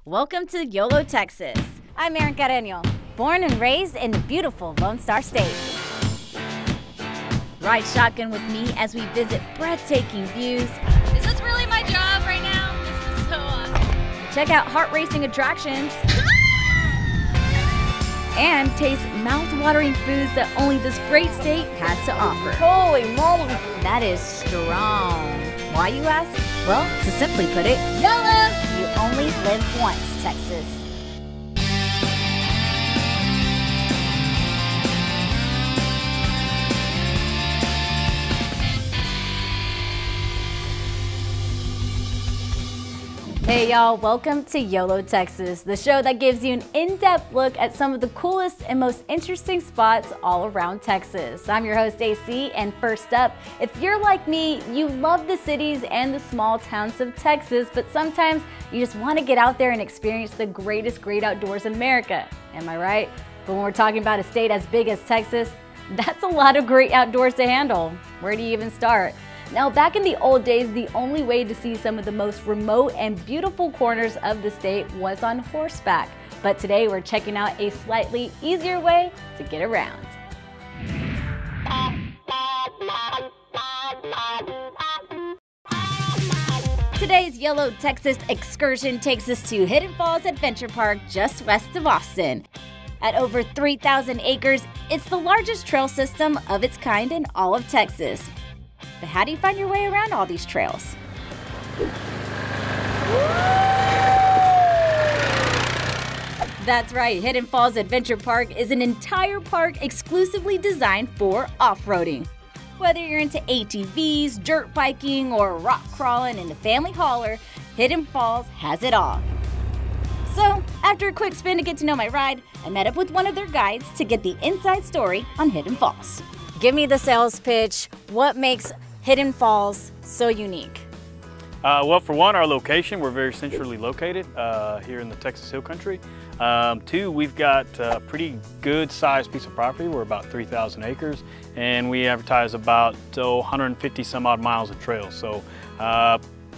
Welcome to YOLO, Texas. I'm Aerin, Carreno, born and raised in the beautiful Lone Star State. Ride shotgun with me as we visit breathtaking views. Is this really my job right now? This is so awesome. Check out heart-racing attractions. And taste mouth-watering foods that only this great state has to offer. Holy moly! That is strong. Why, you ask? Well, to simply put it, YOLO! You only live once, Texas. Hey y'all, welcome to YOLO, Texas, the show that gives you an in-depth look at some of the coolest and most interesting spots all around Texas. I'm your host, AC, and first up, if you're like me, you love the cities and the small towns of Texas, but sometimes you just want to get out there and experience the greatest great outdoors in America. Am I right? But when we're talking about a state as big as Texas, that's a lot of great outdoors to handle. Where do you even start? Now, back in the old days, the only way to see some of the most remote and beautiful corners of the state was on horseback. But today we're checking out a slightly easier way to get around. Today's YOLO, Texas excursion takes us to Hidden Falls Adventure Park just west of Austin. At over 3,000 acres, it's the largest trail system of its kind in all of Texas. But how do you find your way around all these trails? That's right, Hidden Falls Adventure Park is an entire park exclusively designed for off-roading. Whether you're into ATVs, dirt biking, or rock crawling in the family hauler, Hidden Falls has it all. So, after a quick spin to get to know my ride, I met up with one of their guides to get the inside story on Hidden Falls. Give me the sales pitch. What makes Hidden Falls so unique? Well, for one, our location, we're very centrally located here in the Texas Hill Country. Two, we've got a pretty good sized piece of property. We're about 3,000 acres, and we advertise about 150 some odd miles of trails. So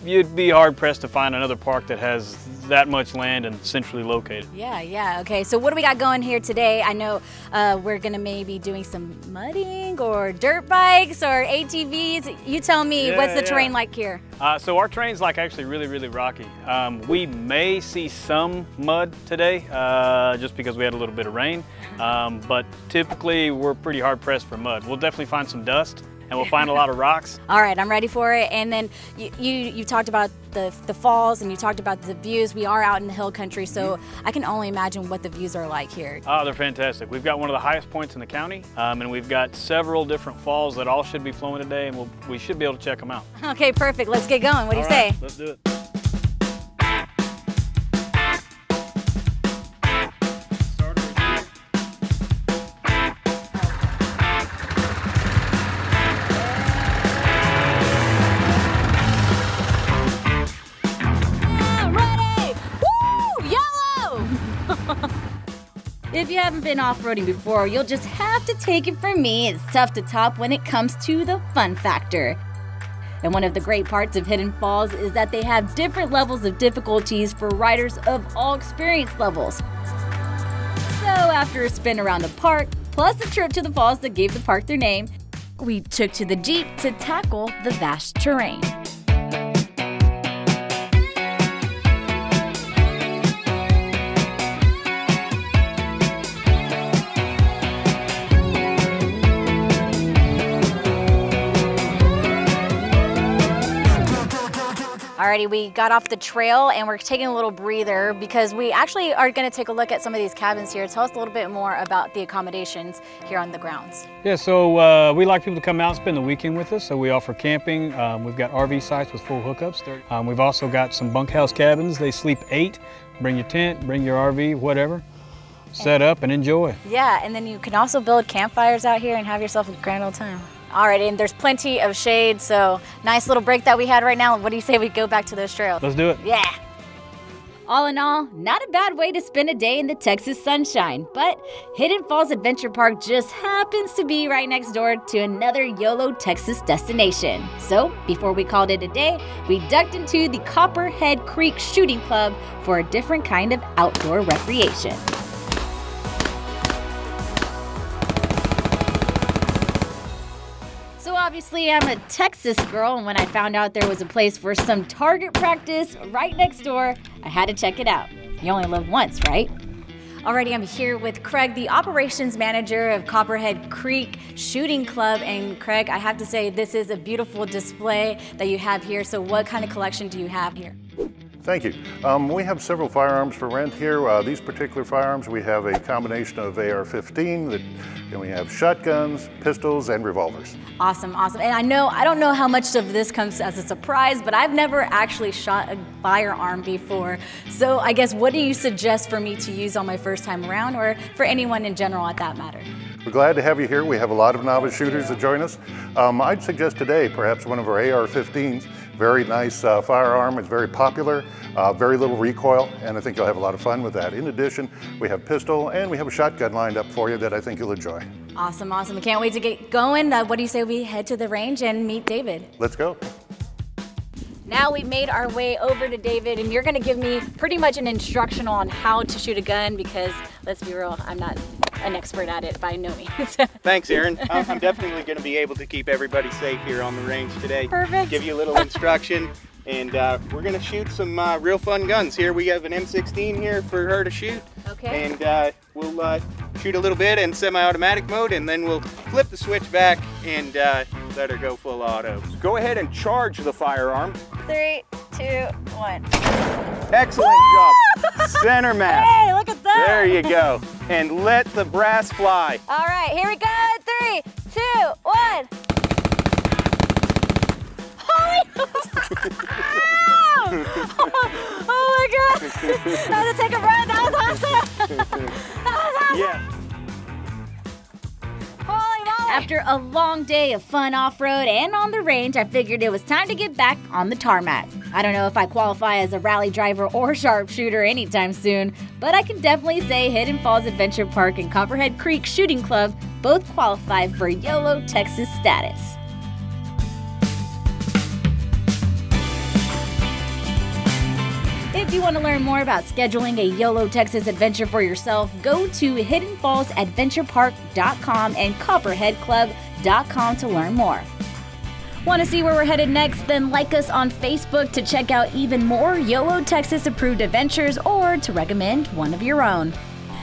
you'd be hard pressed to find another park that has that much land and centrally located. Yeah, okay. So what do we got going here today? I know we're gonna maybe doing some mudding or dirt bikes or ATVs. You tell me, what's the terrain like here? So our terrain's like actually really rocky. We may see some mud today just because we had a little bit of rain, but typically we're pretty hard pressed for mud. We'll definitely find some dust, and we'll find a lot of rocks. All right, I'm ready for it. And then you talked about the falls, and you talked about the views. We are out in the hill country, so I can only imagine what the views are like here. Oh, they're fantastic. We've got one of the highest points in the county, and we've got several different falls that all should be flowing today, and we should be able to check them out. Okay, perfect. Let's get going. What do you say? Let's do it. If you haven't been off-roading before, you'll just have to take it from me. It's tough to top when it comes to the fun factor. And one of the great parts of Hidden Falls is that they have different levels of difficulties for riders of all experience levels. So after a spin around the park, plus a trip to the falls that gave the park their name, we took to the Jeep to tackle the vast terrain. Alrighty, we got off the trail and we're taking a little breather because we actually are going to take a look at some of these cabins here. Tell us a little bit more about the accommodations here on the grounds. Yeah, so we like people to come out and spend the weekend with us. So we offer camping. We've got RV sites with full hookups. We've also got some bunkhouse cabins. They sleep 8. Bring your tent, bring your RV, whatever. Set up and enjoy. Yeah, and then you can also build campfires out here and have yourself a grand old time. All right, and there's plenty of shade, so nice little break that we had right now. What do you say we go back to those trails? Let's do it. Yeah. All in all, not a bad way to spend a day in the Texas sunshine, but Hidden Falls Adventure Park just happens to be right next door to another YOLO Texas destination. So, before we called it a day, we ducked into the Copperhead Creek Shooting Club for a different kind of outdoor recreation. Obviously, I'm a Texas girl, and when I found out there was a place for some target practice right next door, I had to check it out. You only live once, right? Alrighty, I'm here with Craig, the operations manager of Copperhead Creek Shooting Club. And Craig, I have to say, this is a beautiful display that you have here. So what kind of collection do you have here? Thank you. We have several firearms for rent here. These particular firearms, we have a combination of AR-15, and we have shotguns, pistols, and revolvers. Awesome, awesome. And I don't know how much of this comes as a surprise, but I've never actually shot a firearm before. So I guess, what do you suggest for me to use on my first time around, or for anyone in general at that matter? We're glad to have you here. We have a lot of novice shooters that join us. I'd suggest today perhaps one of our AR-15s. Very nice firearm. It's very popular, very little recoil, and I think you'll have a lot of fun with that. In addition, we have pistol and we have a shotgun lined up for you that I think you'll enjoy. Awesome, awesome. I can't wait to get going. What do you say we head to the range and meet David? Let's go. Now we've made our way over to David, and you're gonna give me pretty much an instructional on how to shoot a gun, because let's be real, I'm not an expert at it by no means. Thanks, Aerin. I'm definitely gonna be able to keep everybody safe here on the range today. Perfect. Give you a little instruction, and we're gonna shoot some real fun guns here. We have an M16 here for her to shoot. Okay. And we'll shoot a little bit in semi-automatic mode, and then we'll flip the switch back and let her go full auto. So go ahead and charge the firearm. 3, 2, 1. Excellent job. Center mass. Hey, look at that. There you go. And let the brass fly. All right, here we go. 3, 2, 1. Oh my God! I had to take a breath. That was awesome. That was awesome. Yeah. Holy moly! After a long day of fun off-road and on the range, I figured it was time to get back on the tarmac. I don't know if I qualify as a rally driver or sharpshooter anytime soon, but I can definitely say Hidden Falls Adventure Park and Copperhead Creek Shooting Club both qualify for YOLO Texas status. If you want to learn more about scheduling a YOLO Texas adventure for yourself, go to hiddenfallsadventurepark.com and copperheadclub.com to learn more. Want to see where we're headed next? Then like us on Facebook to check out even more YOLO Texas approved adventures, or to recommend one of your own.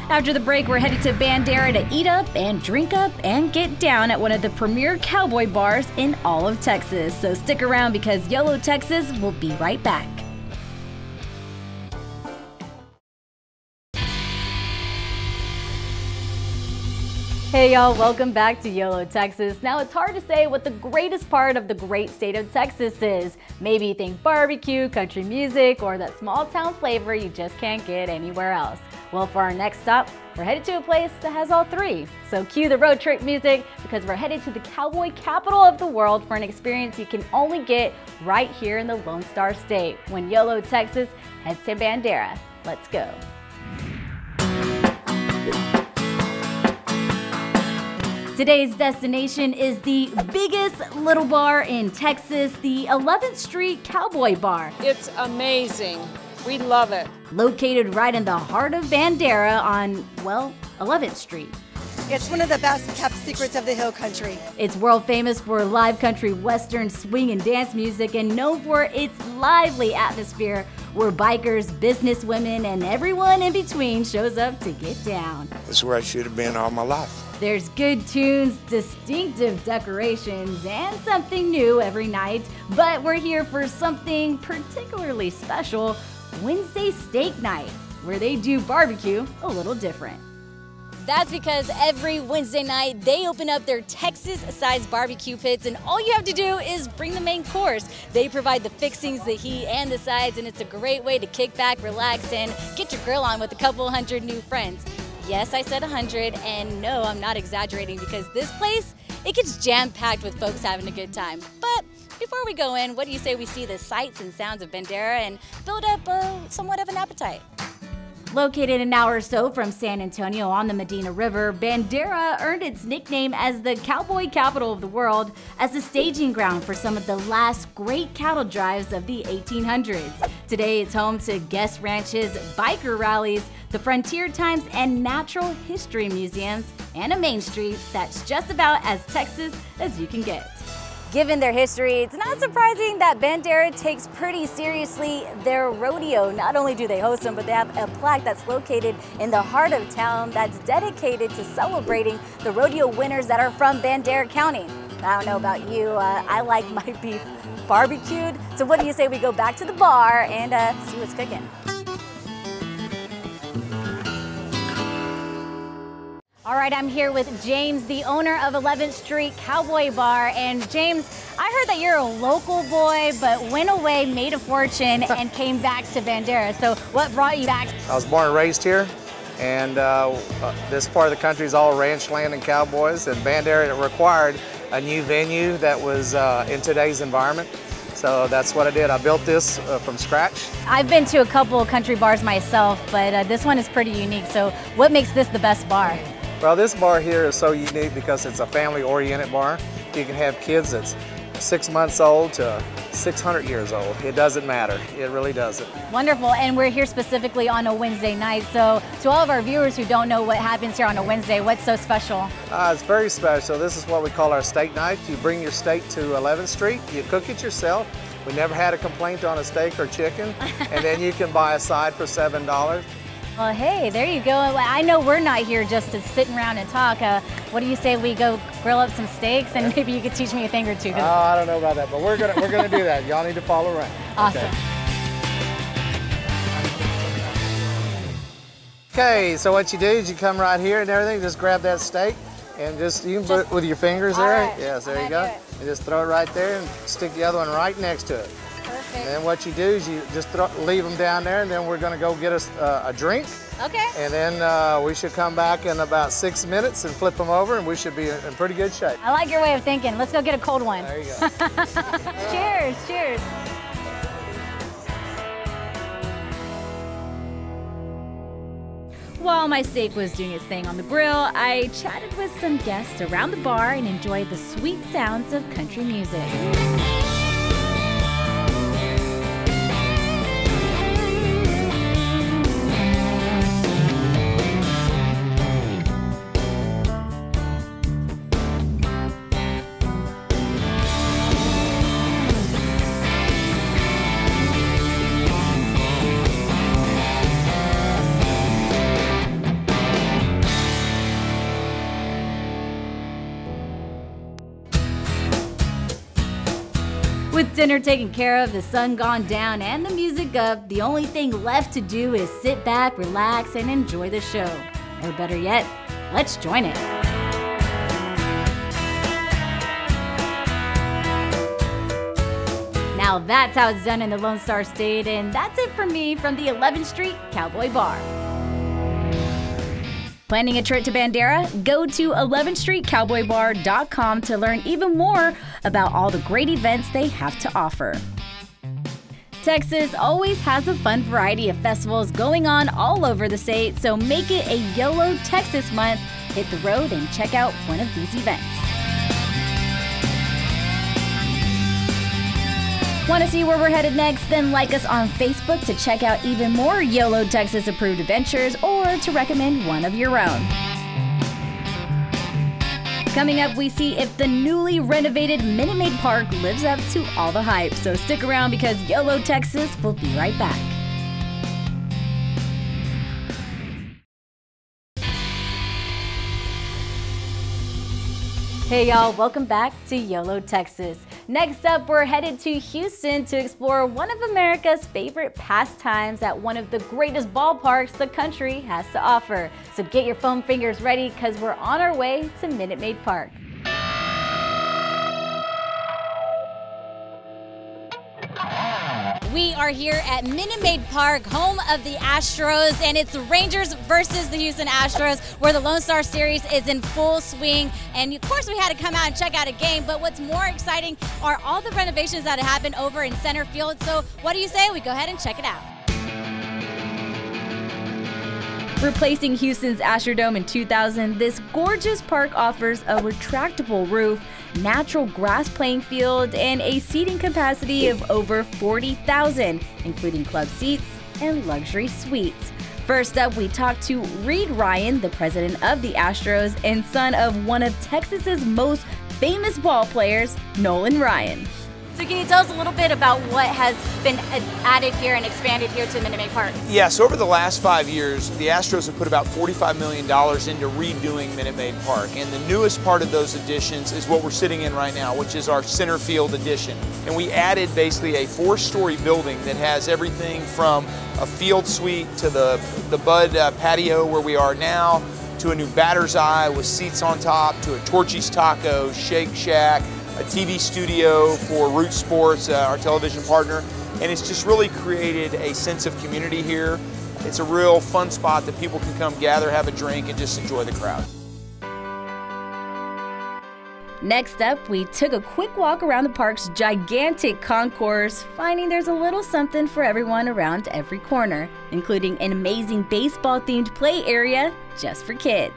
After the break, we're headed to Bandera to eat up and drink up and get down at one of the premier cowboy bars in all of Texas. So stick around, because YOLO Texas will be right back. Hey y'all, welcome back to YOLO Texas. Now, it's hard to say what the greatest part of the great state of Texas is. Maybe you think barbecue, country music, or that small town flavor you just can't get anywhere else. Well, for our next stop, we're headed to a place that has all three. So cue the road trip music, because we're headed to the cowboy capital of the world for an experience you can only get right here in the Lone Star State when YOLO Texas heads to Bandera. Let's go. Today's destination is the biggest little bar in Texas, the 11th Street Cowboy Bar. It's amazing. We love it. Located right in the heart of Bandera on, well, 11th Street. It's one of the best kept secrets of the hill country. It's world famous for live country, western, swing, and dance music, and known for its lively atmosphere where bikers, businesswomen, and everyone in between shows up to get down. That's where I should have been all my life. There's good tunes, distinctive decorations, and something new every night. But we're here for something particularly special, Wednesday Steak Night, where they do barbecue a little different. That's because every Wednesday night they open up their Texas-sized barbecue pits, and all you have to do is bring the main course. They provide the fixings, the heat, and the sides, and it's a great way to kick back, relax, and get your grill on with a couple hundred new friends. Yes, I said 100, and no, I'm not exaggerating, because this place, it gets jam-packed with folks having a good time. But before we go in, what do you say we see the sights and sounds of Bandera and build up somewhat of an appetite? Located an hour or so from San Antonio on the Medina River, Bandera earned its nickname as the cowboy capital of the world as the staging ground for some of the last great cattle drives of the 1800s. Today it's home to guest ranches, biker rallies, the frontier times and natural history museums, and a main street that's just about as Texas as you can get. Given their history, it's not surprising that Bandera takes pretty seriously their rodeo. Not only do they host them, but they have a plaque that's located in the heart of town that's dedicated to celebrating the rodeo winners that are from Bandera County. I don't know about you, I like my beef barbecued. So what do you say we go back to the bar and see what's cooking? All right, I'm here with James, the owner of 11th Street Cowboy Bar. And James, I heard that you're a local boy, but went away, made a fortune, and came back to Bandera. So what brought you back? I was born and raised here, and this part of the country is all ranch land and cowboys, and Bandera required a new venue that was in today's environment. So that's what I did. I built this from scratch. I've been to a couple of country bars myself, but this one is pretty unique. So what makes this the best bar? Well, this bar here is so unique because it's a family-oriented bar. You can have kids that's 6 months old to 600 years old. It doesn't matter. It really doesn't. Wonderful, and we're here specifically on a Wednesday night. So to all of our viewers who don't know what happens here on a Wednesday, what's so special? It's very special. This is what we call our steak night. You bring your steak to 11th Street, you cook it yourself. We never had a complaint on a steak or chicken, and then you can buy a side for $7. Well, hey, there you go. I know we're not here just to sit around and talk. What do you say we go grill up some steaks and maybe you could teach me a thing or two? Oh, I don't know about that, but we're gonna do that. Y'all need to follow around. Awesome. Okay, so what you do is you come right here and everything, just grab that steak and you can put it with your fingers there. Right. Yes, there you go. And just throw it right there and stick the other one right next to it. Perfect. And then what you do is you just leave them down there, and then we're going to go get us a drink. Okay. And then we should come back in about 6 minutes and flip them over, and we should be in pretty good shape. I like your way of thinking. Let's go get a cold one. There you go. Cheers, cheers. While my steak was doing its thing on the grill, I chatted with some guests around the bar and enjoyed the sweet sounds of country music. With dinner taken care of, the sun gone down, and the music up, the only thing left to do is sit back, relax, and enjoy the show. Or better yet, let's join it. Now that's how it's done in the Lone Star State, and that's it for me from the 11th Street Cowboy Bar. Planning a trip to Bandera? Go to 11thstreetcowboybar.com to learn even more about all the great events they have to offer. Texas always has a fun variety of festivals going on all over the state, so make it a YOLO Texas month. Hit the road and check out one of these events. Want to see where we're headed next? Then like us on Facebook to check out even more YOLO Texas approved adventures or to recommend one of your own. Coming up, we see if the newly renovated Minute Maid Park lives up to all the hype. So stick around because YOLO Texas will be right back. Hey y'all, welcome back to YOLO Texas. Next up, we're headed to Houston to explore one of America's favorite pastimes at one of the greatest ballparks the country has to offer. So get your foam fingers ready because we're on our way to Minute Maid Park. We are here at Minute Maid Park, home of the Astros, and it's the Rangers versus the Houston Astros, where the Lone Star Series is in full swing. And of course, we had to come out and check out a game, but what's more exciting are all the renovations that have happened over in center field. So what do you say we go ahead and check it out? Replacing Houston's Astrodome in 2000, this gorgeous park offers a retractable roof, natural grass playing field, and a seating capacity of over 40,000, including club seats and luxury suites. First up, we talked to Reed Ryan, the president of the Astros and son of one of Texas's most famous ball players, Nolan Ryan. So can you tell us a little bit about what has been added here and expanded here to Minute Maid Park? Yes, over the last 5 years, the Astros have put about $45 million into redoing Minute Maid Park. And the newest part of those additions is what we're sitting in right now, which is our center field addition. And we added basically a 4-story building that has everything from a field suite to the Bud patio where we are now, to a new batter's eye with seats on top, to a Torchy's Tacos, Shake Shack, a TV studio for Root Sports, our television partner, and it's just really created a sense of community here. It's a real fun spot that people can come gather, have a drink, and just enjoy the crowd. Next up, we took a quick walk around the park's gigantic concourse, finding there's a little something for everyone around every corner, including an amazing baseball-themed play area just for kids.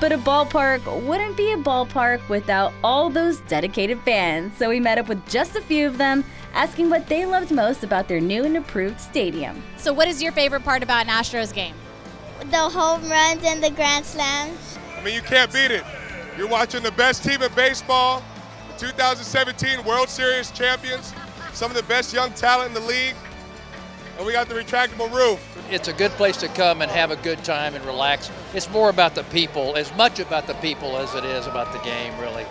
But a ballpark wouldn't be a ballpark without all those dedicated fans, so we met up with just a few of them, asking what they loved most about their new and improved stadium. So what is your favorite part about an Astros game? The home runs and the grand slams. I mean, you can't beat it. You're watching the best team in baseball, the 2017 World Series champions, some of the best young talent in the league, and we got the retractable roof. It's a good place to come and have a good time and relax. It's more about the people, as much about the people as it is about the game, really.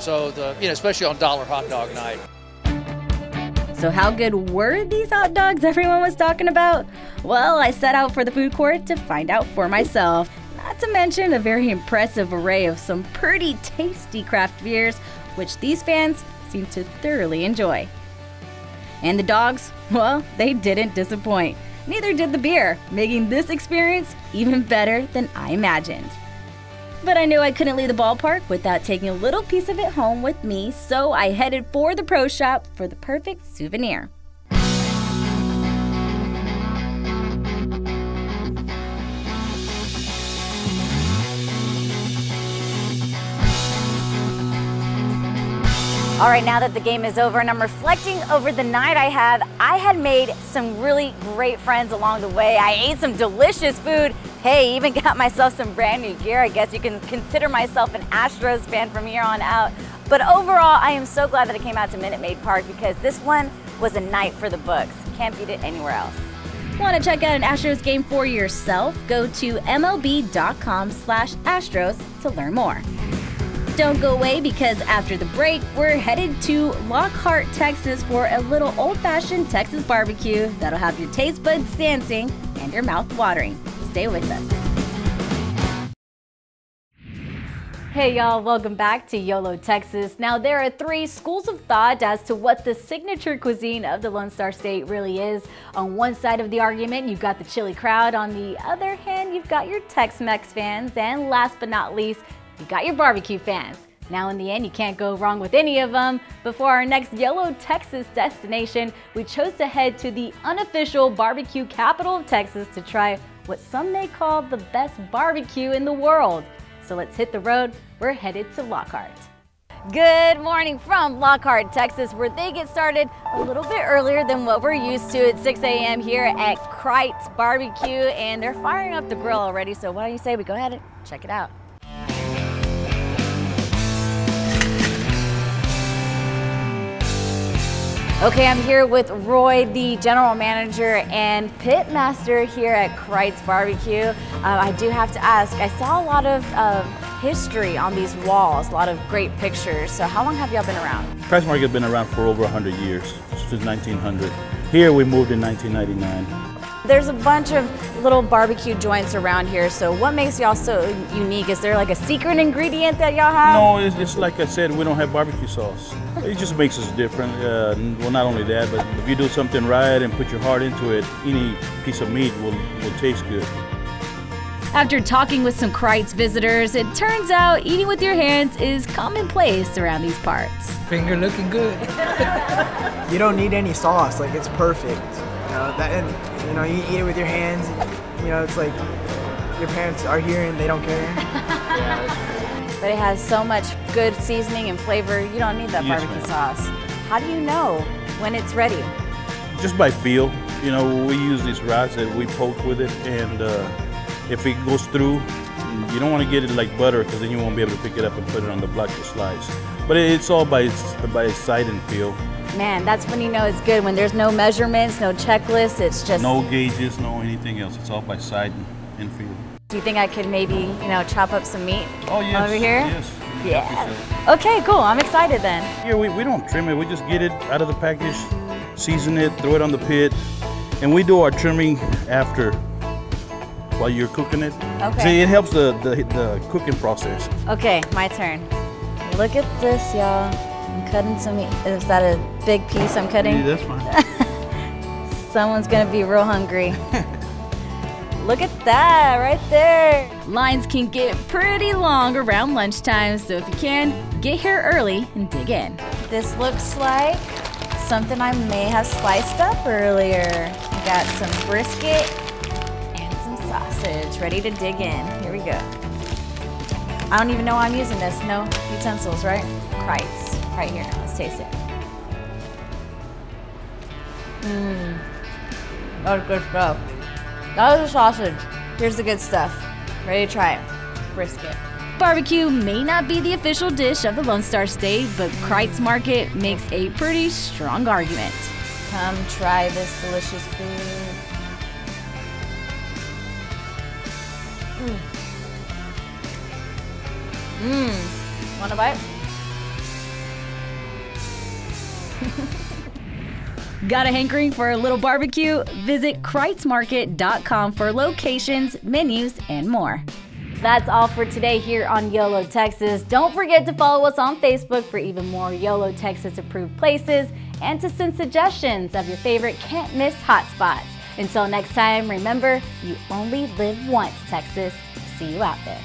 So, especially on Dollar Hot Dog Night. So how good were these hot dogs everyone was talking about? Well, I set out for the food court to find out for myself. Not to mention a very impressive array of some pretty tasty craft beers, which these fans seem to thoroughly enjoy. And the dogs, well, they didn't disappoint. Neither did the beer, making this experience even better than I imagined. But I knew I couldn't leave the ballpark without taking a little piece of it home with me, so I headed for the pro shop for the perfect souvenir. All right, now that the game is over and I'm reflecting over the night I had made some really great friends along the way. I ate some delicious food. Hey, even got myself some brand new gear. I guess you can consider myself an Astros fan from here on out. But overall, I am so glad that I came out to Minute Maid Park because this one was a night for the books. Can't beat it anywhere else. Want to check out an Astros game for yourself? Go to MLB.com/Astros to learn more. Don't go away because after the break, we're headed to Lockhart, Texas for a little old-fashioned Texas barbecue that'll have your taste buds dancing and your mouth watering. Stay with us. Hey y'all, welcome back to YOLO Texas. Now there are 3 schools of thought as to what the signature cuisine of the Lone Star State really is. On one side of the argument, you've got the chili crowd. On the other hand, you've got your Tex-Mex fans. And last but not least, you got your barbecue fans. Now in the end, you can't go wrong with any of them. But for our next YOLO Texas destination, we chose to head to the unofficial barbecue capital of Texas to try what some may call the best barbecue in the world. So let's hit the road. We're headed to Lockhart. Good morning from Lockhart, Texas, where they get started a little bit earlier than what we're used to at 6 a.m. here at Kreuz Barbecue, and they're firing up the grill already. So why don't you say we go ahead and check it out. Okay, I'm here with Roy, the general manager and pit master here at Kreuz Barbecue. I do have to ask, I saw a lot of history on these walls, a lot of great pictures. So how long have y'all been around? Kreuz Market has been around for over 100 years, since 1900. Here we moved in 1999. There's a bunch of little barbecue joints around here, so what makes y'all so unique? Is there like a secret ingredient that y'all have? No, it's like I said, we don't have barbecue sauce. It just makes us different. Well, not only that, but if you do something right and put your heart into it, any piece of meat will taste good. After talking with some Kreuz visitors, it turns out eating with your hands is commonplace around these parts. Finger looking good. You don't need any sauce, like it's perfect. You know, and you know, you eat it with your hands, you know, it's like your parents are here and they don't care. Yeah, but it has so much good seasoning and flavor, you don't need that barbecue sauce. How do you know when it's ready? Just by feel. You know, we use these rods that we poke with it, and if it goes through, you don't want to get it like butter because then you won't be able to pick it up and put it on the block to slice. But it's all by sight and feel. Man, that's when you know it's good, when there's no measurements, no checklist, it's just... No gauges, no anything else. It's all by sight and feel. Do you think I could maybe, you know, chop up some meat over here? Yes. Yeah. Okay, cool. I'm excited then. Here, we don't trim it. We just get it out of the package, season it, throw it on the pit, and we do our trimming after while you're cooking it. Okay. See, it helps the cooking process. Okay, my turn. Look at this, y'all. I'm cutting some meat. Is that a big piece I'm cutting? Yeah, that's fine. Someone's gonna be real hungry. Look at that, right there. Lines can get pretty long around lunchtime, so if you can, get here early and dig in. This looks like something I may have sliced up earlier. We got some brisket and some sausage ready to dig in. Here we go. I don't even know why I'm using this. No utensils, right? Kreuz, right here. Let's taste it. That was good stuff. That was the sausage. Here's the good stuff. Ready to try it. Brisket. Barbecue may not be the official dish of the Lone Star State, but Kreuz Market makes a pretty strong argument. Come try this delicious food. Want a bite? Got a hankering for a little barbecue? Visit KreuzMarket.com for locations, menus, and more. That's all for today here on YOLO Texas. Don't forget to follow us on Facebook for even more YOLO Texas approved places and to send suggestions of your favorite can't miss hotspots. Until next time, remember, you only live once, Texas. See you out there.